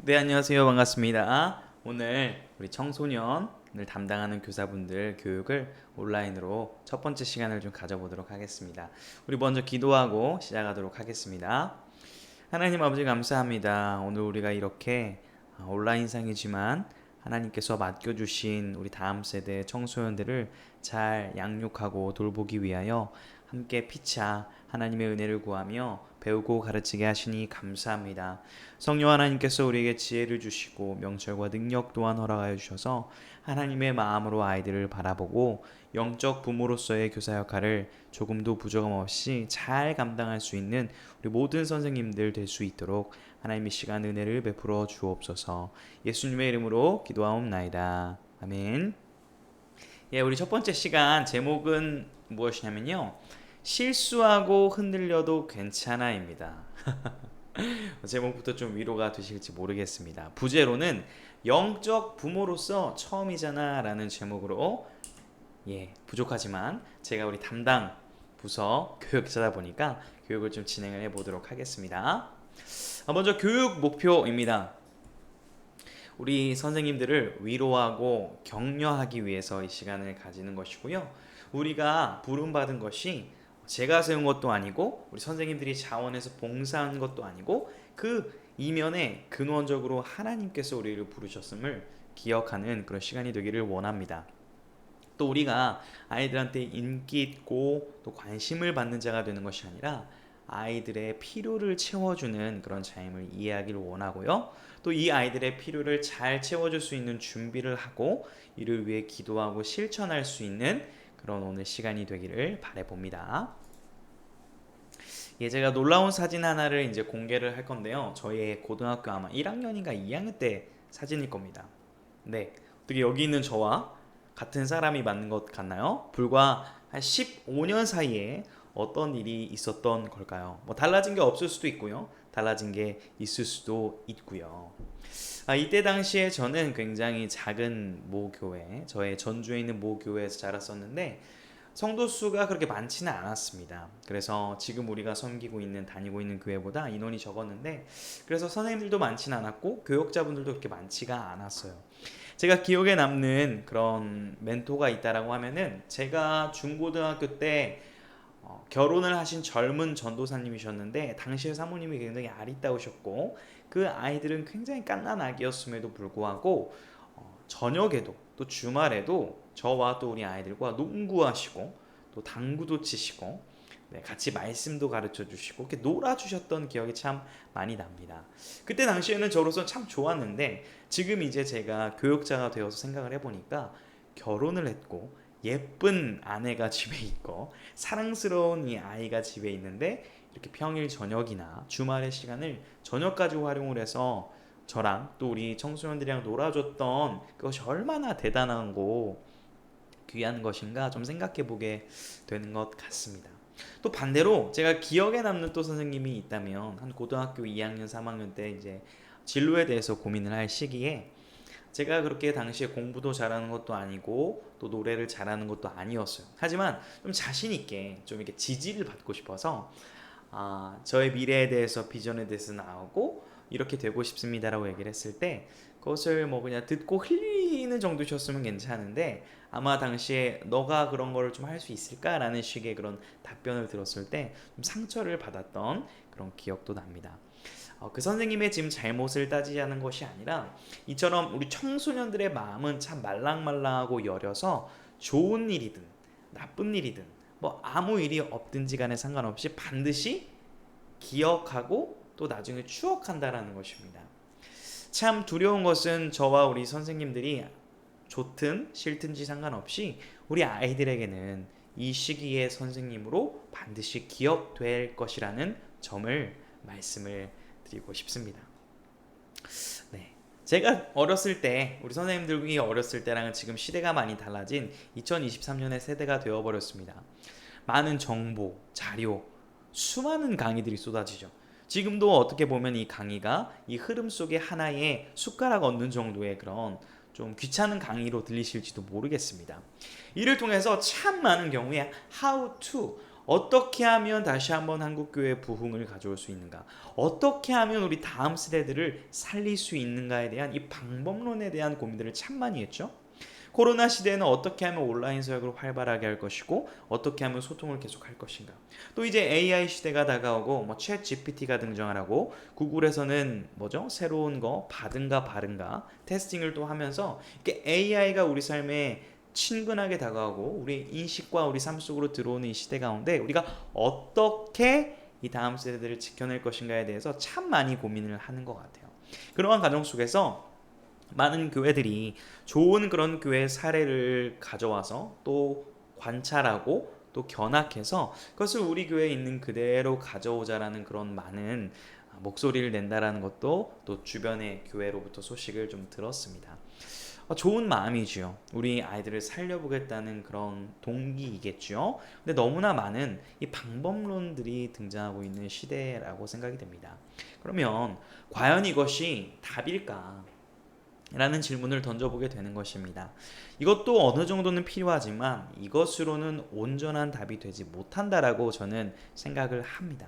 네, 안녕하세요. 반갑습니다. 오늘 우리 청소년을 담당하는 교사분들 교육을 온라인으로 첫 번째 시간을 좀 가져보도록 하겠습니다. 우리 먼저 기도하고 시작하도록 하겠습니다. 하나님 아버지 감사합니다. 오늘 우리가 이렇게 온라인상이지만 하나님께서 맡겨주신 우리 다음 세대 청소년들을 잘 양육하고 돌보기 위하여 함께 피차 하나님의 은혜를 구하며 배우고 가르치게 하시니 감사합니다. 성령 하나님께서 우리에게 지혜를 주시고 명철과 능력 또한 허락하여 주셔서 하나님의 마음으로 아이들을 바라보고 영적 부모로서의 교사 역할을 조금도 부족함 없이 잘 감당할 수 있는 우리 모든 선생님들 될 수 있도록 하나님의 시간 은혜를 베풀어 주옵소서. 예수님의 이름으로 기도하옵나이다. 아멘. 예, 우리 첫 번째 시간 제목은 무엇이냐면요. 실수하고 흔들려도 괜찮아입니다. 제목부터 좀 위로가 되실지 모르겠습니다. 부제로는 영적 부모로서 처음이잖아 라는 제목으로 부족하지만 제가 우리 담당 부서 교육자다 보니까 교육을 좀 진행을 해보도록 하겠습니다. 먼저 교육 목표입니다. 우리 선생님들을 위로하고 격려하기 위해서 이 시간을 가지는 것이고요. 우리가 부름받은 것이 제가 세운 것도 아니고 우리 선생님들이 자원해서 봉사한 것도 아니고 그 이면에 근원적으로 하나님께서 우리를 부르셨음을 기억하는 그런 시간이 되기를 원합니다. 또 우리가 아이들한테 인기 있고 또 관심을 받는 자가 되는 것이 아니라 아이들의 필요를 채워주는 그런 자임을 이해하기를 원하고요. 또 이 아이들의 필요를 잘 채워줄 수 있는 준비를 하고 이를 위해 기도하고 실천할 수 있는 그런 오늘 시간이 되기를 바라봅니다. 제가 놀라운 사진 하나를 이제 공개를 할 건데요. 저희 고등학교 아마 1학년인가 2학년 때 사진일 겁니다. 네, 어떻게 여기 있는 저와 같은 사람이 맞는 것 같나요? 불과 한 15년 사이에 어떤 일이 있었던 걸까요? 뭐 달라진 게 없을 수도 있고요. 달라진 게 있을 수도 있고요. 이때 당시에 저는 굉장히 작은 모교회, 저의 전주에 있는 모교회에서 자랐었는데 성도 수가 그렇게 많지는 않았습니다. 그래서 지금 우리가 섬기고 있는 다니고 있는 교회보다 인원이 적었는데 그래서 선생님들도 많지는 않았고 교육자분들도 그렇게 많지가 않았어요. 제가 기억에 남는 그런 멘토가 있다라고 하면은 제가 중고등학교 때 결혼을 하신 젊은 전도사님이셨는데 당시에 사모님이 굉장히 아리따우셨고 그 아이들은 굉장히 갓난 아기였음에도 불구하고 저녁에도 또 주말에도 저와 또 우리 아이들과 농구하시고 또 당구도 치시고 같이 말씀도 가르쳐 주시고 이렇게 놀아주셨던 기억이 참 많이 납니다. 그때 당시에는 저로서 참 좋았는데 지금 이제 제가 교육자가 되어서 생각을 해보니까 결혼을 했고 예쁜 아내가 집에 있고 사랑스러운 이 아이가 집에 있는데 이렇게 평일 저녁이나 주말의 시간을 저녁까지 활용을 해서 저랑 또 우리 청소년들이랑 놀아줬던 그것이 얼마나 대단하고 귀한 것인가 좀 생각해 보게 되는 것 같습니다. 또 반대로 제가 기억에 남는 또 선생님이 있다면 한 고등학교 2학년 3학년 때 이제 진로에 대해서 고민을 할 시기에 제가 그렇게 당시에 공부도 잘하는 것도 아니고 또 노래를 잘하는 것도 아니었어요. 하지만 좀 자신 있게 좀 이렇게 지지를 받고 싶어서 저의 미래에 대해서 비전에 대해서 나오고 이렇게 되고 싶습니다라고 얘기를 했을 때 그것을 뭐 그냥 듣고 흘리는 정도셨으면 괜찮은데 아마 당시에 너가 그런 거를 좀 할 수 있을까라는 식의 그런 답변을 들었을 때 좀 상처를 받았던 그런 기억도 납니다. 그 선생님의 지금 잘못을 따지자는 것이 아니라 이처럼 우리 청소년들의 마음은 참 말랑말랑하고 여려서 좋은 일이든 나쁜 일이든 뭐 아무 일이 없든지 간에 상관없이 반드시 기억하고 또 나중에 추억한다라는 것입니다. 참 두려운 것은 저와 우리 선생님들이 좋든 싫든지 상관없이 우리 아이들에게는 이 시기의 선생님으로 반드시 기억될 것이라는 점을 말씀을 드리고 싶습니다. 네. 제가 어렸을 때 우리 선생님들이 어렸을 때랑은 지금 시대가 많이 달라진 2023년의 세대가 되어버렸습니다. 많은 정보, 자료, 수많은 강의들이 쏟아지죠. 지금도 어떻게 보면 이 강의가 이 흐름 속에 하나의 숟가락 얹는 정도의 그런 좀 귀찮은 강의로 들리실지도 모르겠습니다. 이를 통해서 참 많은 경우에 how to 어떻게 하면 다시 한번 한국교회 부흥을 가져올 수 있는가? 어떻게 하면 우리 다음 세대들을 살릴 수 있는가에 대한 이 방법론에 대한 고민들을 참 많이 했죠. 코로나 시대에는 어떻게 하면 온라인 사역을 활발하게 할 것이고 어떻게 하면 소통을 계속할 것인가. 또 이제 AI 시대가 다가오고 챗 GPT가 등장을 하고 구글에서는 뭐죠? 새로운 거 받은가 바른가 테스팅을 또 하면서 이렇게 AI가 우리 삶에 친근하게 다가오고 우리 인식과 우리 삶 속으로 들어오는 이 시대 가운데 우리가 어떻게 이 다음 세대들을 지켜낼 것인가에 대해서 참 많이 고민을 하는 것 같아요. 그러한 과정 속에서 많은 교회들이 좋은 그런 교회 사례를 가져와서 또 관찰하고 또 견학해서 그것을 우리 교회에 있는 그대로 가져오자라는 그런 많은 목소리를 낸다라는 것도 또 주변의 교회로부터 소식을 좀 들었습니다. 좋은 마음이지요. 우리 아이들을 살려보겠다는 그런 동기이겠죠. 근데 너무나 많은 이 방법론들이 등장하고 있는 시대라고 생각이 됩니다. 그러면 과연 이것이 답일까? 라는 질문을 던져보게 되는 것입니다. 이것도 어느 정도는 필요하지만 이것으로는 온전한 답이 되지 못한다라고 저는 생각을 합니다.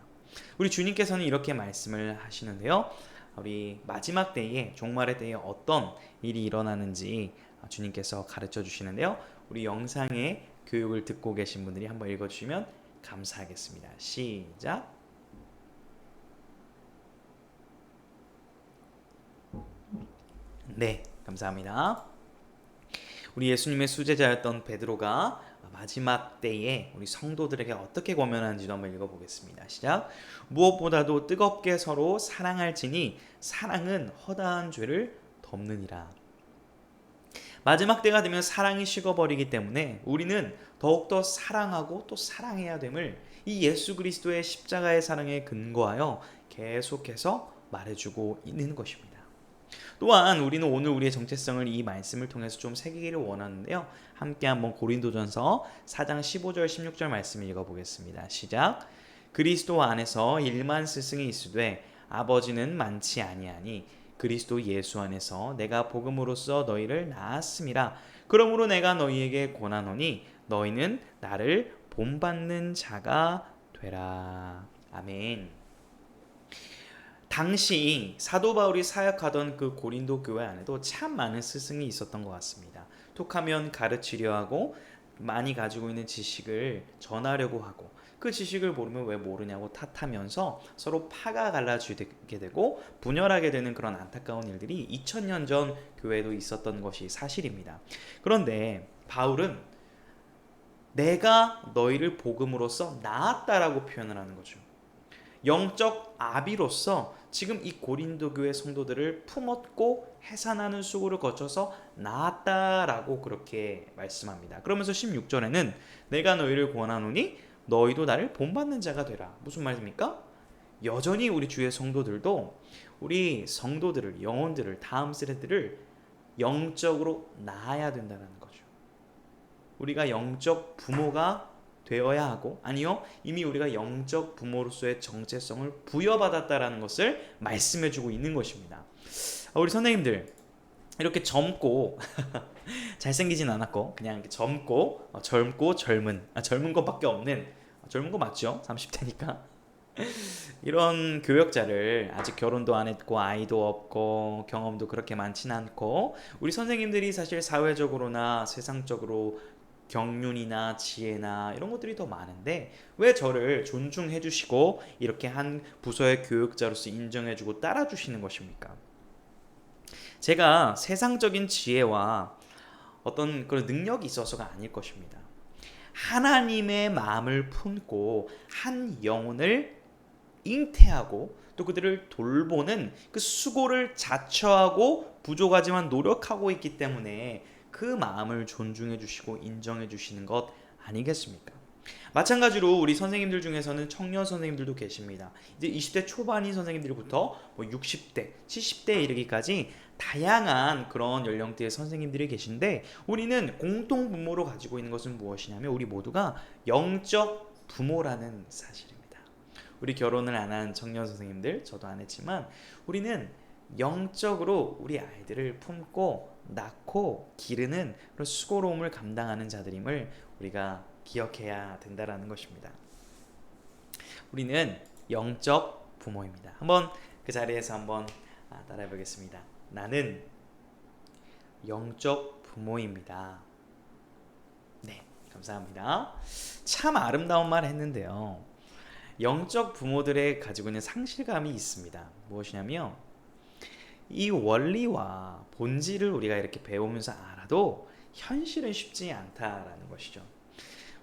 우리 주님께서는 이렇게 말씀을 하시는데요. 우리 마지막 때에 종말의 때에 어떤 일이 일어나는지 주님께서 가르쳐 주시는데요. 우리 영상의 교육을 듣고 계신 분들이 한번 읽어주시면 감사하겠습니다. 시작. 네, 감사합니다. 우리 예수님의 수제자였던 베드로가 마지막 때에 우리 성도들에게 어떻게 권면하는지도 한번 읽어보겠습니다. 시작. 무엇보다도 뜨겁게 서로 사랑할지니 사랑은 허다한 죄를 덮느니라. 마지막 때가 되면 사랑이 식어버리기 때문에 우리는 더욱더 사랑하고 또 사랑해야 됨을 이 예수 그리스도의 십자가의 사랑에 근거하여 계속해서 말해주고 있는 것입니다. 또한 우리는 오늘 우리의 정체성을 이 말씀을 통해서 좀 새기기를 원하는데요. 함께 한번 고린도전서 4장 15절 16절 말씀을 읽어보겠습니다. 시작. 그리스도 안에서 일만 스승이 있으되 아버지는 많지 아니하니 그리스도 예수 안에서 내가 복음으로써 너희를 낳았음이라. 그러므로 내가 너희에게 권하노니 너희는 나를 본받는 자가 되라. 아멘. 당시 사도 바울이 사역하던 그 고린도 교회 안에도 참 많은 스승이 있었던 것 같습니다. 톡하면 가르치려 하고 많이 가지고 있는 지식을 전하려고 하고 그 지식을 모르면 왜 모르냐고 탓하면서 서로 파가 갈라지게 되고 분열하게 되는 그런 안타까운 일들이 2000년 전 교회에도 있었던 것이 사실입니다. 그런데 바울은 내가 너희를 복음으로써 낳았다라고 표현을 하는 거죠. 영적 아비로서 지금 이 고린도 교회 성도들을 품었고 해산하는 수고를 거쳐서 낳았다라고 그렇게 말씀합니다. 그러면서 16절에는 내가 너희를 권하노니 너희도 나를 본받는 자가 되라. 무슨 말입니까? 여전히 우리 주의 성도들도 우리 성도들을, 영혼들을, 다음 세대들을 영적으로 낳아야 된다는 거죠. 우리가 영적 부모가 되어야 하고, 아니요, 이미 우리가 영적 부모로서의 정체성을 부여받았다라는 것을 말씀해주고 있는 것입니다. 우리 선생님들 이렇게 젊고 잘생기진 않았고 그냥 젊고 젊고 젊은 것밖에 없는, 젊은 거 맞죠? 30대니까 이런 교역자를 아직 결혼도 안 했고 아이도 없고 경험도 그렇게 많지는 않고 우리 선생님들이 사실 사회적으로나 세상적으로 경륜이나 지혜나 이런 것들이 더 많은데 왜 저를 존중해 주시고 이렇게 한 부서의 교육자로서 인정해 주고 따라 주시는 것입니까? 제가 세상적인 지혜와 어떤 그런 능력이 있어서가 아닐 것입니다. 하나님의 마음을 품고 한 영혼을 잉태하고 또 그들을 돌보는 그 수고를 자처하고 부족하지만 노력하고 있기 때문에 그 마음을 존중해 주시고 인정해 주시는 것 아니겠습니까? 마찬가지로 우리 선생님들 중에서는 청년 선생님들도 계십니다. 이제 20대 초반인 선생님들부터 60대, 70대에 이르기까지 다양한 그런 연령대의 선생님들이 계신데 우리는 공통 부모로 가지고 있는 것은 무엇이냐면 우리 모두가 영적 부모라는 사실입니다. 우리 결혼을 안 한 청년 선생님들, 저도 안 했지만 우리는 영적으로 우리 아이들을 품고 낳고 기르는 그런 수고로움을 감당하는 자들임을 우리가 기억해야 된다라는 것입니다. 우리는 영적 부모입니다. 한번 그 자리에서 한번 따라해 보겠습니다. 나는 영적 부모입니다. 네, 감사합니다. 참 아름다운 말 했는데요. 영적 부모들의 가지고 있는 상실감이 있습니다. 무엇이냐면 이 원리와 본질을 우리가 이렇게 배우면서 알아도 현실은 쉽지 않다라는 것이죠.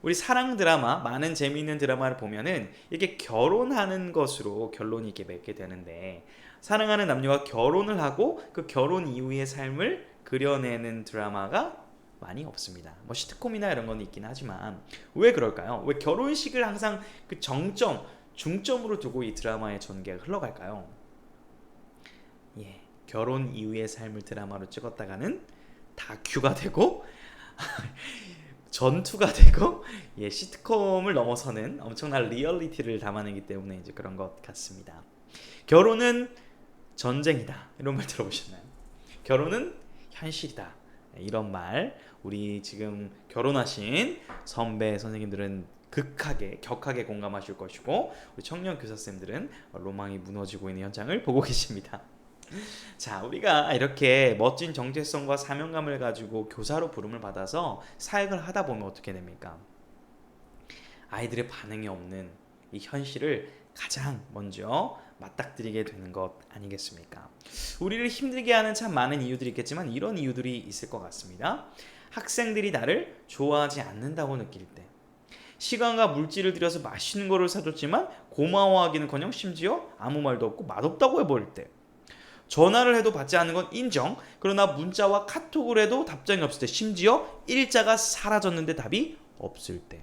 우리 사랑 드라마, 많은 재미있는 드라마를 보면은 이렇게 결혼하는 것으로 결론이 이렇게 맺게 되는데, 사랑하는 남녀가 결혼을 하고 그 결혼 이후의 삶을 그려내는 드라마가 많이 없습니다. 뭐 시트콤이나 이런 건 있긴 하지만 왜 그럴까요? 왜 결혼식을 항상 그 정점, 중점으로 두고 이 드라마의 전개가 흘러갈까요? 예, 결혼 이후의 삶을 드라마로 찍었다가는 다큐가 되고 전투가 되고, 예, 시트콤을 넘어서는 엄청난 리얼리티를 담아내기 때문에 이제 그런 것 같습니다. 결혼은 전쟁이다, 이런 말 들어보셨나요? 결혼은 현실이다, 이런 말 우리 지금 결혼하신 선배 선생님들은 격하게 공감하실 것이고, 우리 청년 교사쌤들은 로망이 무너지고 있는 현장을 보고 계십니다. 자, 우리가 이렇게 멋진 정체성과 사명감을 가지고 교사로 부름을 받아서 사역을 하다 보면 어떻게 됩니까? 아이들의 반응이 없는 이 현실을 가장 먼저 맞닥뜨리게 되는 것 아니겠습니까? 우리를 힘들게 하는 참 많은 이유들이 있겠지만 이런 이유들이 있을 것 같습니다. 학생들이 나를 좋아하지 않는다고 느낄 때, 시간과 물질을 들여서 맛있는 거를 사줬지만 고마워하기는커녕 심지어 아무 말도 없고 맛없다고 해버릴 때, 전화를 해도 받지 않는 건 인정, 그러나 문자와 카톡을 해도 답장이 없을 때, 심지어 일자가 사라졌는데 답이 없을 때,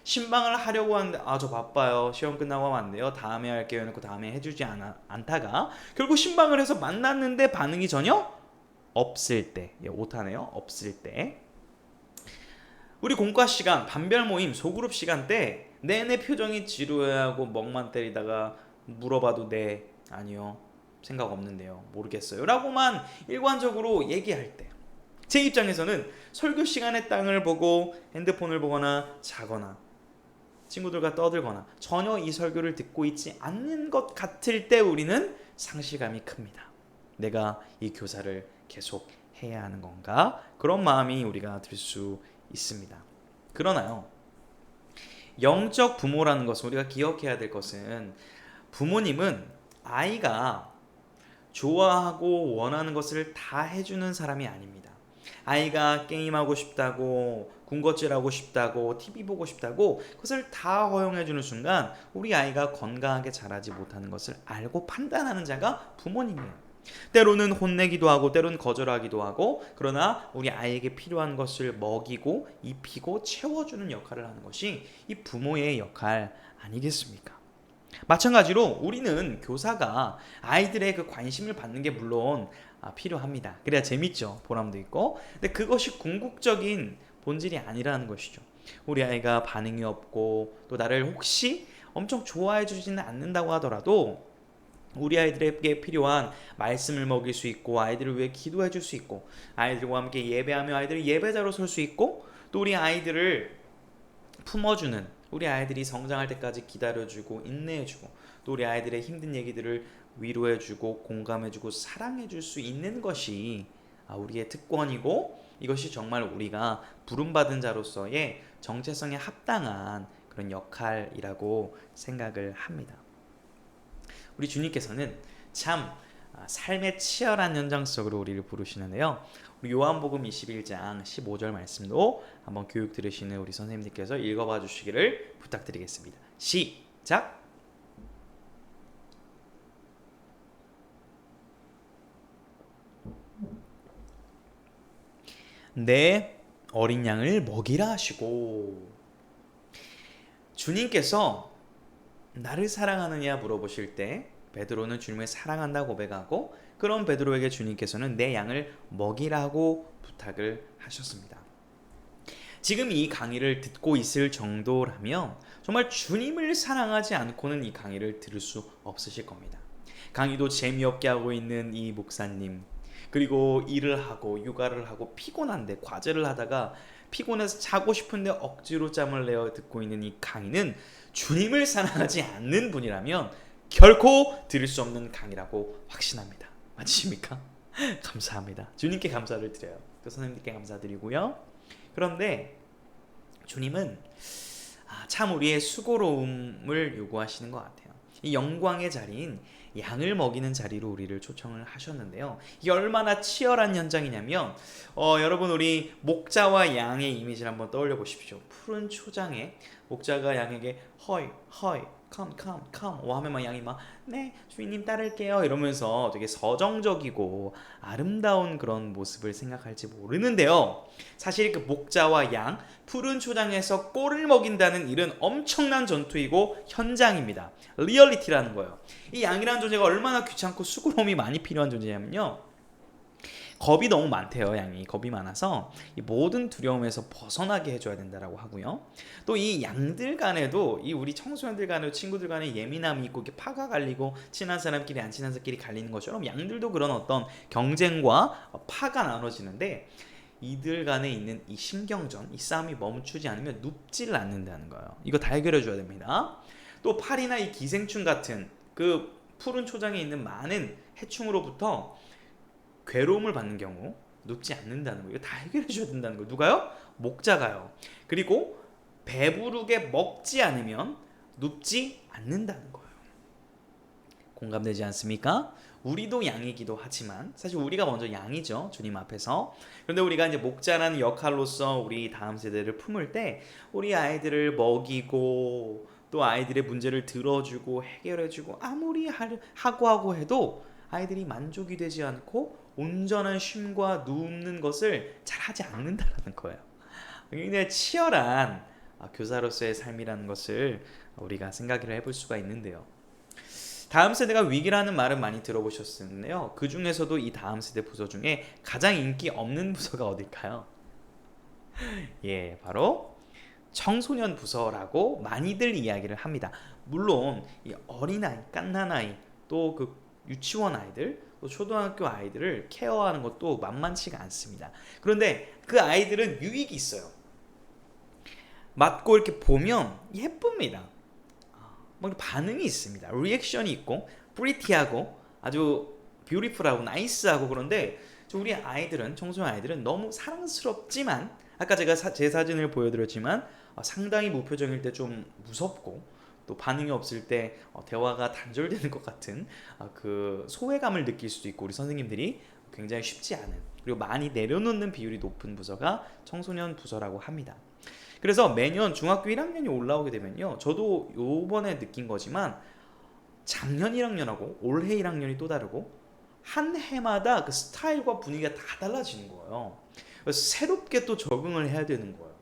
신방을 하려고 하는데 저 바빠요, 시험 끝나고 하면 안 돼요, 다음에 할게요 해놓고 다음에 해주지 않다가 결국 신방을 해서 만났는데 반응이 전혀 없을 때, 예, 오타네요. 없을 때, 우리 공과 시간, 반별 모임, 소그룹 시간 때 내내 표정이 지루해하고 멍만 때리다가 물어봐도 네, 아니요, 생각 없는데요, 모르겠어요 라고만 일관적으로 얘기할 때, 제 입장에서는 설교 시간에 땅을 보고 핸드폰을 보거나 자거나 친구들과 떠들거나 전혀 이 설교를 듣고 있지 않는 것 같을 때 우리는 상실감이 큽니다. 내가 이 교사를 계속 해야 하는 건가? 그런 마음이 우리가 들 수 있습니다. 그러나요, 영적 부모라는 것은, 우리가 기억해야 될 것은, 부모님은 아이가 좋아하고 원하는 것을 다 해주는 사람이 아닙니다. 아이가 게임하고 싶다고, 군것질하고 싶다고, TV 보고 싶다고 그것을 다 허용해주는 순간 우리 아이가 건강하게 자라지 못하는 것을 알고 판단하는 자가 부모님이에요. 때로는 혼내기도 하고 때로는 거절하기도 하고, 그러나 우리 아이에게 필요한 것을 먹이고 입히고 채워주는 역할을 하는 것이 이 부모의 역할 아니겠습니까? 마찬가지로 우리는 교사가 아이들의 그 관심을 받는 게 물론 필요합니다. 그래야 재밌죠, 보람도 있고. 근데 그것이 궁극적인 본질이 아니라는 것이죠. 우리 아이가 반응이 없고 또 나를 혹시 엄청 좋아해 주지는 않는다고 하더라도 우리 아이들에게 필요한 말씀을 먹일 수 있고, 아이들을 위해 기도해 줄 수 있고, 아이들과 함께 예배하며 아이들을 예배자로 설 수 있고, 또 우리 아이들을 품어주는, 우리 아이들이 성장할 때까지 기다려주고 인내해주고, 또 우리 아이들의 힘든 얘기들을 위로해주고 공감해주고 사랑해줄 수 있는 것이 우리의 특권이고, 이것이 정말 우리가 부름받은 자로서의 정체성에 합당한 그런 역할이라고 생각을 합니다. 우리 주님께서는 참 삶의 치열한 현장 속으로 우리를 부르시는데요. 우리 요한복음 21장 15절 말씀도 한번 교육 들으시는 우리 선생님들께서 읽어봐 주시기를 부탁드리겠습니다. 시작! 내 어린 양을 먹이라 하시고, 주님께서 나를 사랑하느냐 물어보실 때 베드로는 주님을 사랑한다고 고백하고, 그런 베드로에게 주님께서는 내 양을 먹이라고 부탁을 하셨습니다. 지금 이 강의를 듣고 있을 정도라면 정말 주님을 사랑하지 않고는 이 강의를 들을 수 없으실 겁니다. 강의도 재미없게 하고 있는 이 목사님, 그리고 일을 하고 육아를 하고 피곤한데 과제를 하다가 피곤해서 자고 싶은데 억지로 짬을 내어 듣고 있는 이 강의는 주님을 사랑하지 않는 분이라면 결코 들을 수 없는 강의라고 확신합니다. 맞으십니까? 감사합니다. 주님께 감사를 드려요. 또 선생님께 감사드리고요. 그런데 주님은 참 우리의 수고로움을 요구하시는 것 같아요. 이 영광의 자리인 양을 먹이는 자리로 우리를 초청을 하셨는데요. 이게 얼마나 치열한 현장이냐면 여러분 우리 목자와 양의 이미지를 한번 떠올려 보십시오. 푸른 초장에 목자가 양에게 허이 허이 come come come 하면 막 양이 막 네 주인님 따를게요 이러면서 되게 서정적이고 아름다운 그런 모습을 생각할지 모르는데요. 사실 그 목자와 양 푸른 초장에서 꼴을 먹인다는 일은 엄청난 전투이고 현장입니다. 리얼리티라는 거예요. 이 양이라는 존재가 얼마나 귀찮고 수고로움이 많이 필요한 존재냐면요. 겁이 너무 많대요. 양이 겁이 많아서 이 모든 두려움에서 벗어나게 해줘야 된다라고 하고요. 또 이 양들 간에도 이 우리 청소년들 간에도 친구들 간에 예민함이 있고 이렇게 파가 갈리고 친한 사람끼리 안 친한 사람끼리 갈리는 것처럼 양들도 그런 어떤 경쟁과 파가 나눠지는데 이들 간에 있는 이 신경전, 이 싸움이 멈추지 않으면 눕지를 않는다는 거예요. 이거 다 해결해 줘야 됩니다. 또 파리나 이 기생충 같은 그 푸른 초장에 있는 많은 해충으로부터 괴로움을 받는 경우 눕지 않는다는 거예요. 이거 다 해결해 줘야 된다는 거예요. 누가요? 목자가요. 그리고 배부르게 먹지 않으면 눕지 않는다는 거예요. 공감되지 않습니까? 우리도 양이기도 하지만 사실 우리가 먼저 양이죠. 주님 앞에서. 그런데 우리가 이제 목자라는 역할로서 우리 다음 세대를 품을 때 우리 아이들을 먹이고 또 아이들의 문제를 들어주고 해결해주고 아무리 하고 해도 아이들이 만족이 되지 않고 온전한 쉼과 눕는 것을 잘 하지 않는다라는 거예요. 굉장히 치열한 교사로서의 삶이라는 것을 우리가 생각을 해볼 수가 있는데요. 다음 세대가 위기라는 말은 많이 들어보셨는데요. 그 중에서도 이 다음 세대 부서 중에 가장 인기 없는 부서가 어딜까요? 예, 바로 청소년 부서라고 많이들 이야기를 합니다. 물론 이 어린아이, 갓난아이, 또 그 유치원 아이들, 또 초등학교 아이들을 케어하는 것도 만만치가 않습니다. 그런데 그 아이들은 유익이 있어요. 맞고 이렇게 보면 예쁩니다. 뭐 반응이 있습니다. 리액션이 있고 프리티하고 아주 뷰티풀하고 나이스하고 그런데 우리 아이들은 청소년 아이들은 너무 사랑스럽지만 아까 제가 제 사진을 보여드렸지만 상당히 무표정일 때 좀 무섭고 또 반응이 없을 때 대화가 단절되는 것 같은 그 소외감을 느낄 수도 있고 우리 선생님들이 굉장히 쉽지 않은 그리고 많이 내려놓는 비율이 높은 부서가 청소년 부서라고 합니다. 그래서 매년 중학교 1학년이 올라오게 되면요. 저도 요번에 느낀 거지만 작년 1학년하고 올해 1학년이 또 다르고 한 해마다 그 스타일과 분위기가 다 달라지는 거예요. 그래서 새롭게 또 적응을 해야 되는 거예요.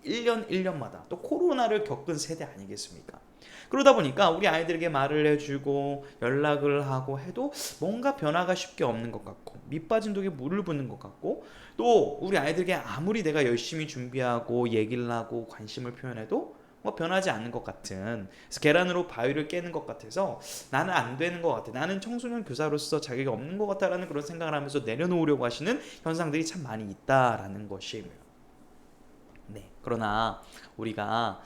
1년 1년마다 또 코로나를 겪은 세대 아니겠습니까? 그러다 보니까 우리 아이들에게 말을 해주고 연락을 하고 해도 뭔가 변화가 쉽게 없는 것 같고 밑빠진 독에 물을 붓는 것 같고 또 우리 아이들에게 아무리 내가 열심히 준비하고 얘기를 하고 관심을 표현해도 뭐 변하지 않는 것 같은 그래서 계란으로 바위를 깨는 것 같아서 나는 안 되는 것 같아 나는 청소년 교사로서 자격이 없는 것 같다라는 그런 생각을 하면서 내려놓으려고 하시는 현상들이 참 많이 있다라는 것이에요. 네, 그러나 우리가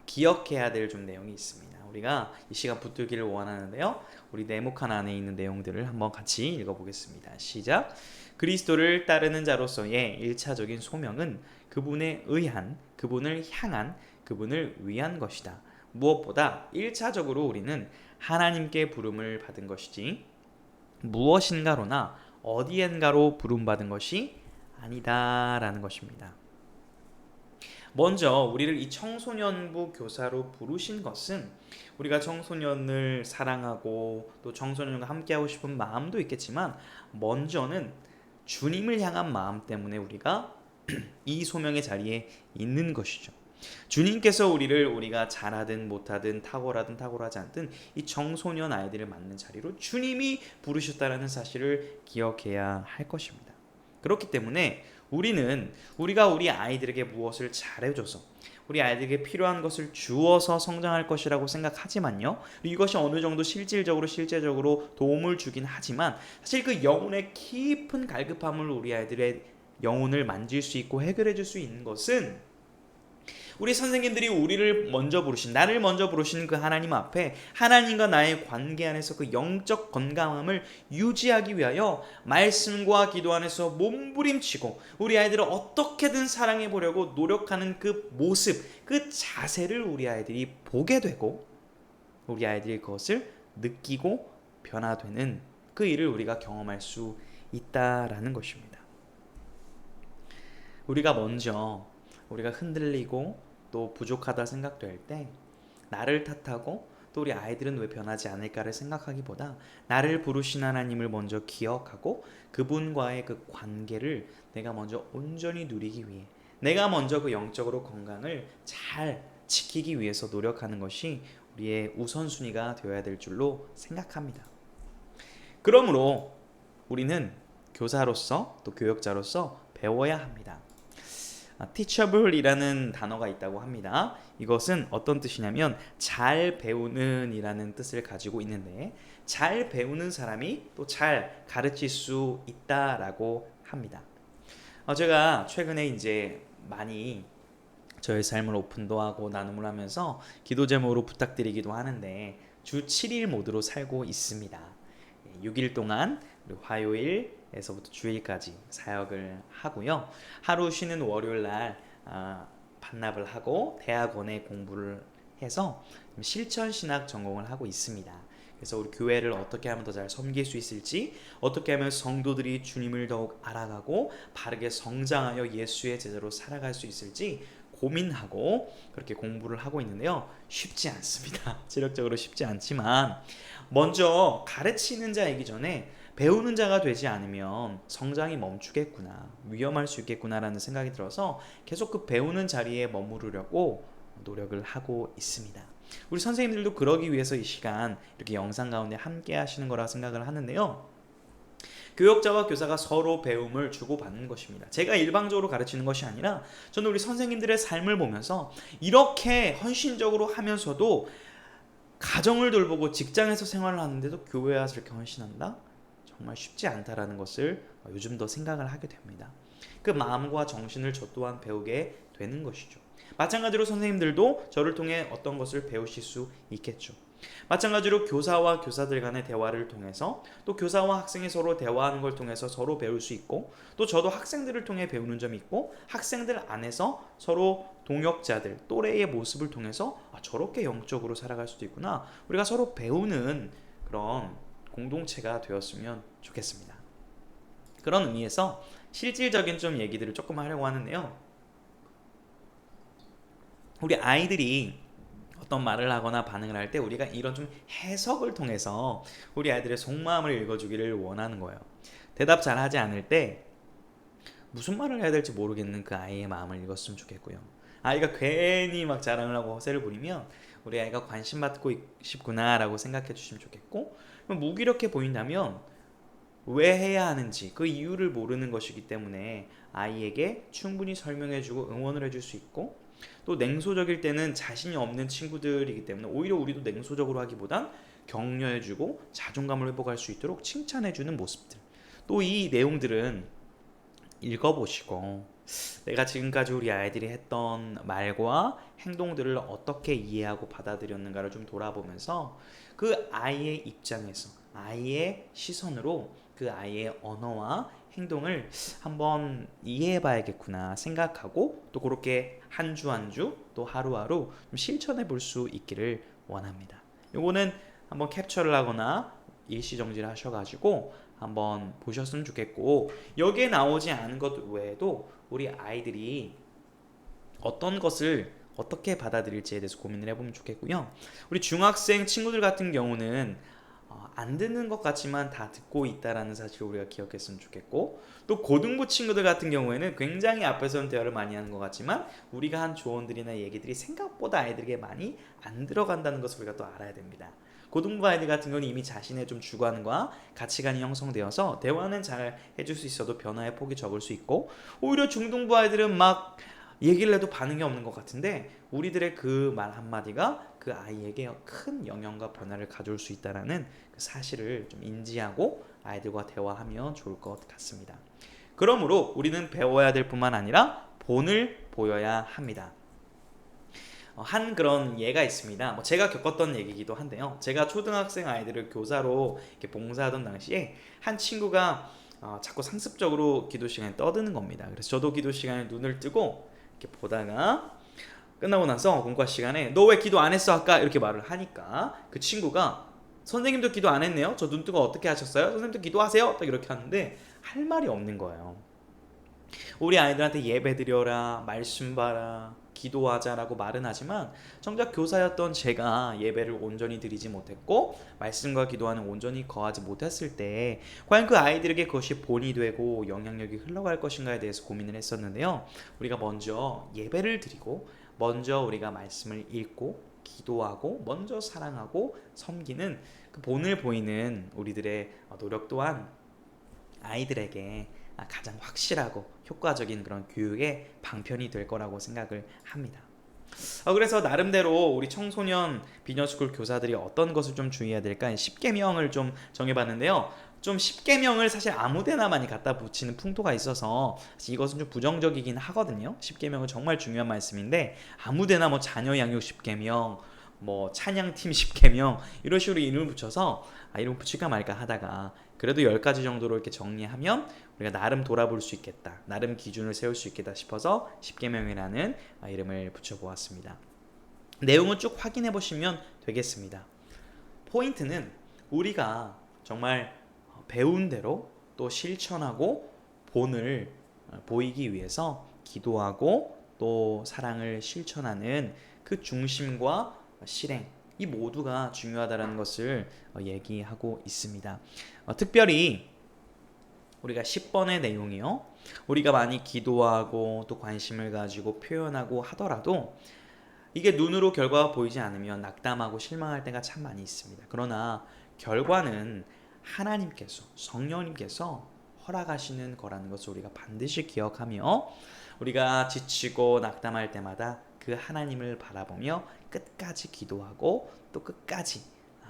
기억해야 될 좀 내용이 있습니다. 우리가 이 시간 붙들기를 원하는데요. 우리 네모칸 안에 있는 내용들을 한번 같이 읽어보겠습니다. 시작. 그리스도를 따르는 자로서의 1차적인 소명은 그분에 의한, 그분을 향한, 그분을 위한 것이다. 무엇보다 1차적으로 우리는 하나님께 부름을 받은 것이지 무엇인가로나 어디엔가로 부름받은 것이 아니다라는 것입니다. 먼저 우리를 이 청소년부 교사로 부르신 것은 우리가 청소년을 사랑하고 또 청소년과 함께하고 싶은 마음도 있겠지만 먼저는 주님을 향한 마음 때문에 우리가 이 소명의 자리에 있는 것이죠. 주님께서 우리가 잘하든 못하든 탁월하든 탁월하지 않든 이 청소년 아이들을 맡는 자리로 주님이 부르셨다는 사실을 기억해야 할 것입니다. 그렇기 때문에 우리가 우리 아이들에게 무엇을 잘해줘서 우리 아이들에게 필요한 것을 주어서 성장할 것이라고 생각하지만요. 이것이 어느 정도 실제적으로 도움을 주긴 하지만 사실 그 영혼의 깊은 갈급함을 우리 아이들의 영혼을 만질 수 있고 해결해 줄 수 있는 것은 우리 선생님들이 나를 먼저 부르신 그 하나님 앞에 하나님과 나의 관계 안에서 그 영적 건강함을 유지하기 위하여 말씀과 기도 안에서 몸부림치고 우리 아이들을 어떻게든 사랑해 보려고 노력하는 그 모습, 그 자세를 우리 아이들이 보게 되고 우리 아이들이 그것을 느끼고 변화되는 그 일을 우리가 경험할 수 있다라는 것입니다. 우리가 흔들리고 또 부족하다 생각될 때 나를 탓하고 또 우리 아이들은 왜 변하지 않을까를 생각하기보다 나를 부르신 하나님을 먼저 기억하고 그분과의 그 관계를 내가 먼저 온전히 누리기 위해 내가 먼저 그 영적으로 건강을 잘 지키기 위해서 노력하는 것이 우리의 우선순위가 되어야 될 줄로 생각합니다. 그러므로 우리는 교사로서 또 교역자로서 배워야 합니다. teachable이라는 단어가 있다고 합니다. 이것은 어떤 뜻이냐면 잘 배우는 이라는 뜻을 가지고 있는데 잘 배우는 사람이 또 잘 가르칠 수 있다라고 합니다. 제가 최근에 이제 많이 저의 삶을 오픈도 하고 나눔을 하면서 기도 제목으로 부탁드리기도 하는데 주 7일 모드로 살고 있습니다. 6일 동안 화요일에서부터 주일까지 사역을 하고요. 하루 쉬는 월요일 날 반납을 하고 대학원에 공부를 해서 실천 신학 전공을 하고 있습니다. 그래서 우리 교회를 어떻게 하면 더 잘 섬길 수 있을지, 어떻게 하면 성도들이 주님을 더욱 알아가고 바르게 성장하여 예수의 제자로 살아갈 수 있을지 고민하고 그렇게 공부를 하고 있는데요. 쉽지 않습니다. 체력적으로 쉽지 않지만 먼저 가르치는 자이기 전에 배우는 자가 되지 않으면 성장이 멈추겠구나, 위험할 수 있겠구나라는 생각이 들어서 계속 그 배우는 자리에 머무르려고 노력을 하고 있습니다. 우리 선생님들도 그러기 위해서 이 시간 이렇게 영상 가운데 함께 하시는 거라 생각을 하는데요. 교역자와 교사가 서로 배움을 주고받는 것입니다. 제가 일방적으로 가르치는 것이 아니라 저는 우리 선생님들의 삶을 보면서 이렇게 헌신적으로 하면서도 가정을 돌보고 직장에서 생활을 하는데도 교회에 와서 이렇게 헌신한다? 정말 쉽지 않다라는 것을 요즘 더 생각을 하게 됩니다. 그 마음과 정신을 저 또한 배우게 되는 것이죠. 마찬가지로 선생님들도 저를 통해 어떤 것을 배우실 수 있겠죠. 마찬가지로 교사와 교사들 간의 대화를 통해서 또 교사와 학생이 서로 대화하는 걸 통해서 서로 배울 수 있고 또 저도 학생들을 통해 배우는 점이 있고 학생들 안에서 서로 동역자들, 또래의 모습을 통해서 저렇게 영적으로 살아갈 수도 있구나. 우리가 서로 배우는 그런 공동체가 되었으면 좋겠습니다. 그런 의미에서 실질적인 좀 얘기들을 조금 하려고 하는데요. 우리 아이들이 어떤 말을 하거나 반응을 할 때 우리가 이런 좀 해석을 통해서 우리 아이들의 속마음을 읽어주기를 원하는 거예요. 대답 잘 하지 않을 때 무슨 말을 해야 될지 모르겠는 그 아이의 마음을 읽었으면 좋겠고요. 아이가 괜히 막 자랑을 하고 허세를 부리면 우리 아이가 관심 받고 싶구나 라고 생각해 주시면 좋겠고, 무기력해 보인다면 왜 해야 하는지 그 이유를 모르는 것이기 때문에 아이에게 충분히 설명해주고 응원을 해줄 수 있고, 또 냉소적일 때는 자신이 없는 친구들이기 때문에 오히려 우리도 냉소적으로 하기보단 격려해주고 자존감을 회복할 수 있도록 칭찬해주는 모습들, 또 이 내용들은 읽어보시고 내가 지금까지 우리 아이들이 했던 말과 행동들을 어떻게 이해하고 받아들였는가를 좀 돌아보면서 그 아이의 입장에서 아이의 시선으로 그 아이의 언어와 행동을 한번 이해해봐야겠구나 생각하고 또 그렇게 한 주 한 주 또 하루하루 좀 실천해 볼 수 있기를 원합니다. 요거는 한번 캡처를 하거나 일시정지를 하셔가지고 한번 보셨으면 좋겠고, 여기에 나오지 않은 것 외에도 우리 아이들이 어떤 것을 어떻게 받아들일지에 대해서 고민을 해보면 좋겠고요. 우리 중학생 친구들 같은 경우는 안 듣는 것 같지만 다 듣고 있다라는 사실을 우리가 기억했으면 좋겠고, 또 고등부 친구들 같은 경우에는 굉장히 앞에서는 대화를 많이 하는 것 같지만 우리가 한 조언들이나 얘기들이 생각보다 아이들에게 많이 안 들어간다는 것을 우리가 또 알아야 됩니다. 고등부 아이들 같은 경우는 이미 자신의 좀 주관과 가치관이 형성되어서 대화는 잘 해줄 수 있어도 변화의 폭이 적을 수 있고, 오히려 중등부 아이들은 막 얘기를 해도 반응이 없는 것 같은데 우리들의 그 말 한마디가 그 아이에게 큰 영향과 변화를 가져올 수 있다는 그 사실을 좀 인지하고 아이들과 대화하면 좋을 것 같습니다. 그러므로 우리는 배워야 될 뿐만 아니라 본을 보여야 합니다. 한 그런 예가 있습니다. 제가 겪었던 얘기이기도 한데요. 제가 초등학생 아이들을 교사로 이렇게 봉사하던 당시에 한 친구가 자꾸 상습적으로 기도 시간에 떠드는 겁니다. 그래서 저도 기도 시간에 눈을 뜨고 이렇게 보다가 끝나고 나서 공과 시간에 너 왜 기도 안 했어 아까 이렇게 말을 하니까 그 친구가 선생님도 기도 안 했네요. 저 눈 뜨고 어떻게 하셨어요? 선생님도 기도하세요. 딱 이렇게 하는데 할 말이 없는 거예요. 우리 아이들한테 예배 드려라, 말씀 봐라, 기도하자라고 말은 하지만 정작 교사였던 제가 예배를 온전히 드리지 못했고 말씀과 기도하는 온전히 거하지 못했을 때 과연 그 아이들에게 그것이 본이 되고 영향력이 흘러갈 것인가에 대해서 고민을 했었는데요. 우리가 먼저 예배를 드리고 먼저 우리가 말씀을 읽고 기도하고 먼저 사랑하고 섬기는 그 본을 보이는 우리들의 노력 또한 아이들에게 가장 확실하고 효과적인 그런 교육의 방편이 될 거라고 생각을 합니다. 그래서 나름대로 우리 청소년 비녀스쿨 교사들이 어떤 것을 좀 주의해야 될까 10계명을 좀 정해봤는데요. 좀 10계명을 사실 아무데나 많이 갖다 붙이는 풍토가 있어서 이것은 좀 부정적이긴 하거든요. 10계명은 정말 중요한 말씀인데 아무데나 자녀 양육 10계명 찬양팀 10계명 이런 식으로 이름을 붙여서 이름 붙일까 말까 하다가 그래도 10가지 정도로 이렇게 정리하면 우리가 나름 돌아볼 수 있겠다, 나름 기준을 세울 수 있겠다 싶어서 10계명이라는 이름을 붙여보았습니다. 내용을 쭉 확인해 보시면 되겠습니다. 포인트는 우리가 정말 배운 대로 또 실천하고 본을 보이기 위해서 기도하고 또 사랑을 실천하는 그 중심과 실행, 이 모두가 중요하다는 것을 얘기하고 있습니다. 특별히 우리가 10번의 내용이요, 우리가 많이 기도하고 또 관심을 가지고 표현하고 하더라도 이게 눈으로 결과가 보이지 않으면 낙담하고 실망할 때가 참 많이 있습니다. 그러나 결과는 하나님께서, 성령님께서 허락하시는 거라는 것을 우리가 반드시 기억하며 우리가 지치고 낙담할 때마다 그 하나님을 바라보며 끝까지 기도하고 또 끝까지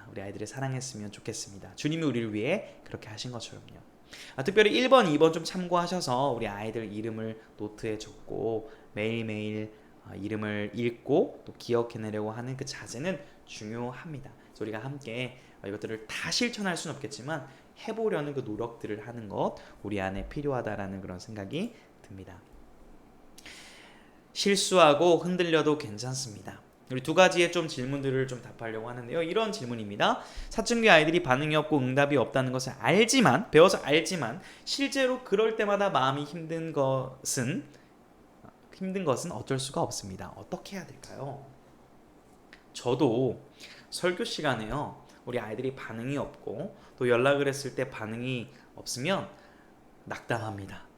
우리 아이들을 사랑했으면 좋겠습니다. 주님이 우리를 위해 그렇게 하신 것처럼요. 특별히 1번, 2번 좀 참고하셔서 우리 아이들 이름을 노트에 적고 매일매일 이름을 읽고 또 기억해내려고 하는 그 자세는 중요합니다. 그래서 우리가 함께 이것들을 다 실천할 수는 없겠지만 해보려는 그 노력들을 하는 것 우리 안에 필요하다라는 그런 생각이 듭니다. 실수하고 흔들려도 괜찮습니다. 우리 두 가지의 좀 질문들을 좀 답하려고 하는데요. 이런 질문입니다. 사춘기 아이들이 반응이 없고 응답이 없다는 것을 알지만, 배워서 알지만 실제로 그럴 때마다 마음이 힘든 것은 어쩔 수가 없습니다. 어떻게 해야 될까요? 저도 설교 시간에요, 우리 아이들이 반응이 없고 또 연락을 했을 때 반응이 없으면 낙담합니다.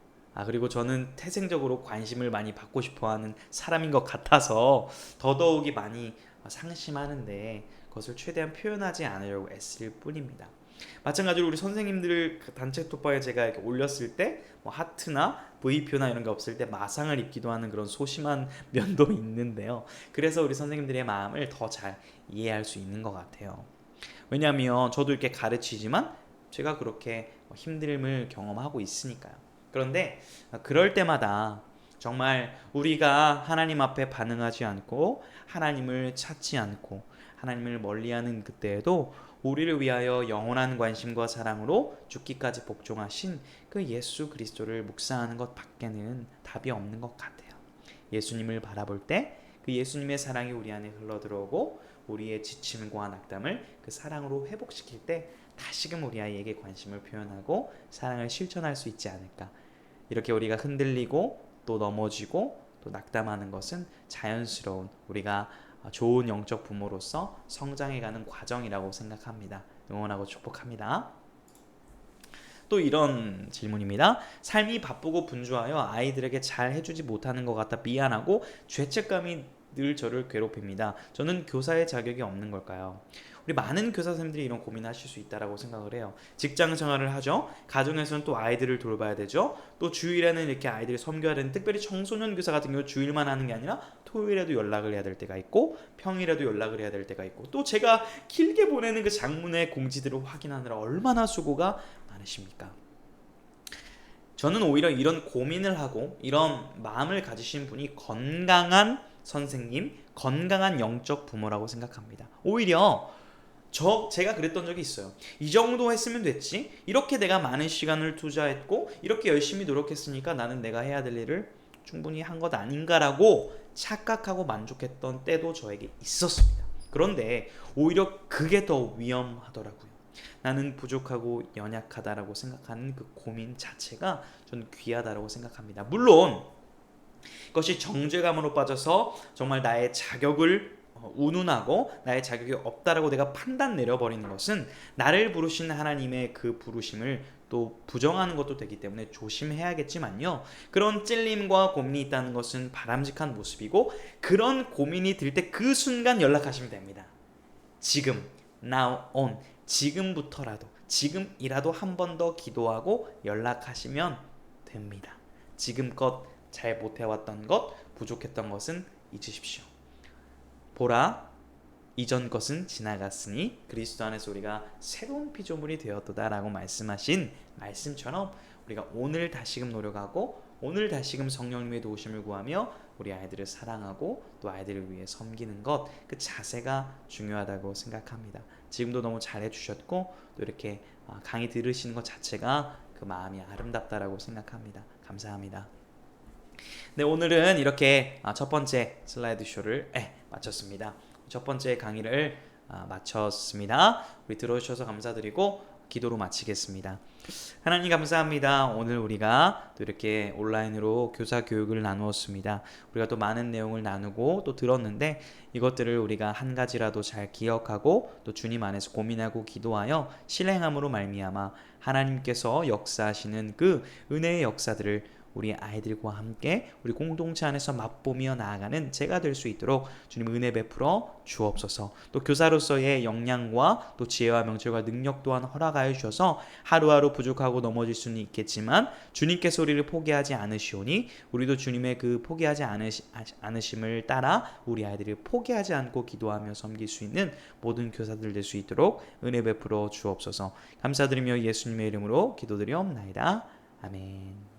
그리고 저는 태생적으로 관심을 많이 받고 싶어하는 사람인 것 같아서 더더욱이 많이 상심하는데 그것을 최대한 표현하지 않으려고 애쓸 뿐입니다. 마찬가지로 우리 선생님들 단체 톡방에 제가 이렇게 올렸을 때 하트나 V표나 이런 게 없을 때 마상을 입기도 하는 그런 소심한 면도 있는데요. 그래서 우리 선생님들의 마음을 더 잘 이해할 수 있는 것 같아요. 왜냐하면 저도 이렇게 가르치지만 제가 그렇게 힘듦을 경험하고 있으니까요. 그런데 그럴 때마다 정말 우리가 하나님 앞에 반응하지 않고 하나님을 찾지 않고 하나님을 멀리하는 그때에도 우리를 위하여 영원한 관심과 사랑으로 죽기까지 복종하신 그 예수 그리스도를 묵상하는 것 밖에는 답이 없는 것 같아요. 예수님을 바라볼 때 그 예수님의 사랑이 우리 안에 흘러들어오고 우리의 지침과 낙담을 그 사랑으로 회복시킬 때 다시금 우리 아이에게 관심을 표현하고 사랑을 실천할 수 있지 않을까. 이렇게 우리가 흔들리고 또 넘어지고 또 낙담하는 것은 자연스러운 우리가 좋은 영적 부모로서 성장해가는 과정이라고 생각합니다. 응원하고 축복합니다. 또 이런 질문입니다. 삶이 바쁘고 분주하여 아이들에게 잘 해주지 못하는 것 같아 미안하고 죄책감이 늘 저를 괴롭힙니다. 저는 교사의 자격이 없는 걸까요? 우리 많은 교사 선생님들이 이런 고민하실 수 있다라고 생각을 해요. 직장 생활을 하죠. 가정에서는 또 아이들을 돌봐야 되죠. 또 주일에는 이렇게 아이들을 섬겨야 되는, 특별히 청소년 교사 같은 경우 주일만 하는 게 아니라 토요일에도 연락을 해야 될 때가 있고 평일에도 연락을 해야 될 때가 있고, 또 제가 길게 보내는 그 장문의 공지들을 확인하느라 얼마나 수고가 많으십니까? 저는 오히려 이런 고민을 하고 이런 마음을 가지신 분이 건강한 선생님, 건강한 영적 부모라고 생각합니다. 오히려 제가 그랬던 적이 있어요. 이 정도 했으면 됐지. 이렇게 내가 많은 시간을 투자했고 이렇게 열심히 노력했으니까 나는 내가 해야 될 일을 충분히 한 것 아닌가라고 착각하고 만족했던 때도 저에게 있었습니다. 그런데 오히려 그게 더 위험하더라고요. 나는 부족하고 연약하다라고 생각하는 그 고민 자체가 저는 귀하다라고 생각합니다. 물론 그것이 정죄감으로 빠져서 정말 나의 자격을 운운하고 나의 자격이 없다라고 내가 판단 내려버리는 것은 나를 부르신 하나님의 그 부르심을 또 부정하는 것도 되기 때문에 조심해야겠지만요. 그런 찔림과 고민이 있다는 것은 바람직한 모습이고, 그런 고민이 들 때 그 순간 연락하시면 됩니다. 지금, now on, 지금부터라도, 지금이라도 한 번 더 기도하고 연락하시면 됩니다. 지금껏 잘 못해왔던 것, 부족했던 것은 잊으십시오. 보라, 이전 것은 지나갔으니 그리스도 안에서 우리가 새로운 피조물이 되었도다라고 말씀하신 말씀처럼 우리가 오늘 다시금 노력하고 오늘 다시금 성령님의 도우심을 구하며 우리 아이들을 사랑하고 또 아이들을 위해 섬기는 것, 그 자세가 중요하다고 생각합니다. 지금도 너무 잘해 주셨고 또 이렇게 강의 들으시는 것 자체가 그 마음이 아름답다라고 생각합니다. 감사합니다. 네, 오늘은 이렇게 첫 번째 슬라이드 쇼를 마쳤습니다. 첫 번째 강의를 마쳤습니다. 우리 들어주셔서 감사드리고 기도로 마치겠습니다. 하나님 감사합니다. 오늘 우리가 또 이렇게 온라인으로 교사 교육을 나누었습니다. 우리가 또 많은 내용을 나누고 또 들었는데 이것들을 우리가 한 가지라도 잘 기억하고 또 주님 안에서 고민하고 기도하여 실행함으로 말미암아 하나님께서 역사하시는 그 은혜의 역사들을 우리 아이들과 함께 우리 공동체 안에서 맛보며 나아가는 제가 될 수 있도록 주님 은혜 베풀어 주옵소서. 또 교사로서의 역량과 또 지혜와 명철과 능력 또한 허락하여 주셔서 하루하루 부족하고 넘어질 수는 있겠지만 주님께서 우리를 포기하지 않으시오니 우리도 주님의 그 포기하지 않으심을 따라 우리 아이들을 포기하지 않고 기도하며 섬길 수 있는 모든 교사들 될 수 있도록 은혜 베풀어 주옵소서. 감사드리며 예수님의 이름으로 기도드리옵나이다. 아멘.